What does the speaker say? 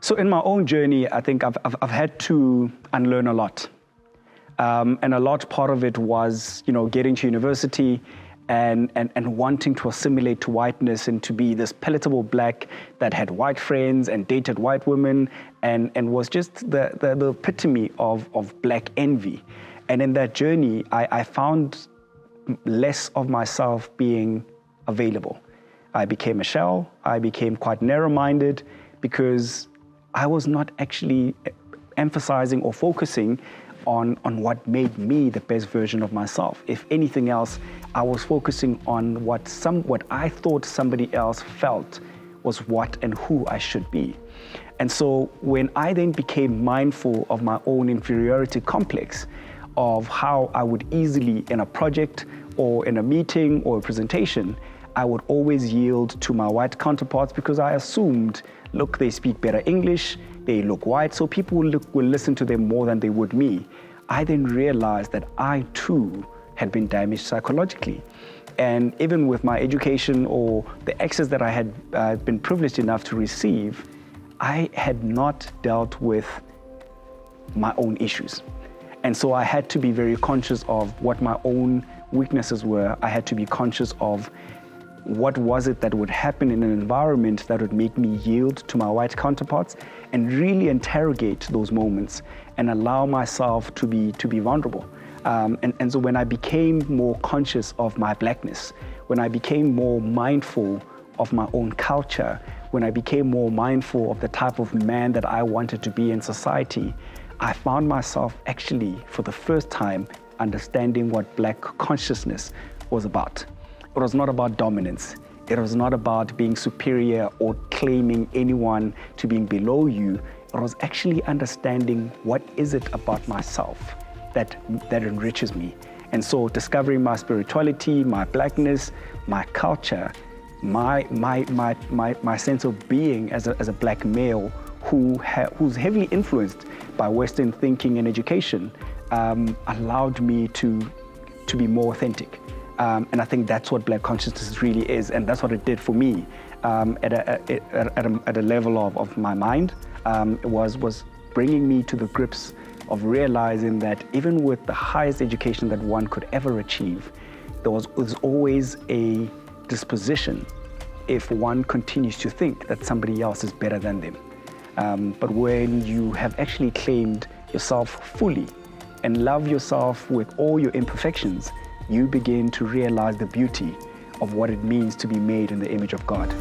So in my own journey, I think I've had to unlearn a lot. And a large part of it was, getting to university and wanting to assimilate to whiteness and to be this palatable black that had white friends and dated white women and was just the epitome of black envy. And in that journey, I found less of myself being available. I became a shell. I became quite narrow-minded because I was not actually emphasizing or focusing on what made me the best version of myself. If anything else, I was focusing on what I thought somebody else felt was what and who I should be. And so when I then became mindful of my own inferiority complex, of how I would easily, in a project or in a meeting or a presentation, I would always yield to my white counterparts because I assumed, look, they speak better English, they look white, so people will listen to them more than they would me. I then realized that I too had been damaged psychologically. And even with my education or the access that I had been privileged enough to receive, I had not dealt with my own issues. And so I had to be very conscious of what my own weaknesses were. I had to be conscious of what was it that would happen in an environment that would make me yield to my white counterparts and really interrogate those moments and allow myself to be vulnerable. And so when I became more conscious of my blackness, when I became more mindful of my own culture, when I became more mindful of the type of man that I wanted to be in society, I found myself actually, for the first time, understanding what black consciousness was about. It was not about dominance. It was not about being superior or claiming anyone to being below you. It was actually understanding what is it about myself that enriches me. And so discovering my spirituality, my blackness, my culture, my sense of being as a black male who's heavily influenced by Western thinking and education allowed me to be more authentic. And I think that's what black consciousness really is, and that's what it did for me at a level of my mind. It was bringing me to the grips of realizing that even with the highest education that one could ever achieve, there's always a disposition if one continues to think that somebody else is better than them. But when you have actually claimed yourself fully and love yourself with all your imperfections, you begin to realize the beauty of what it means to be made in the image of God.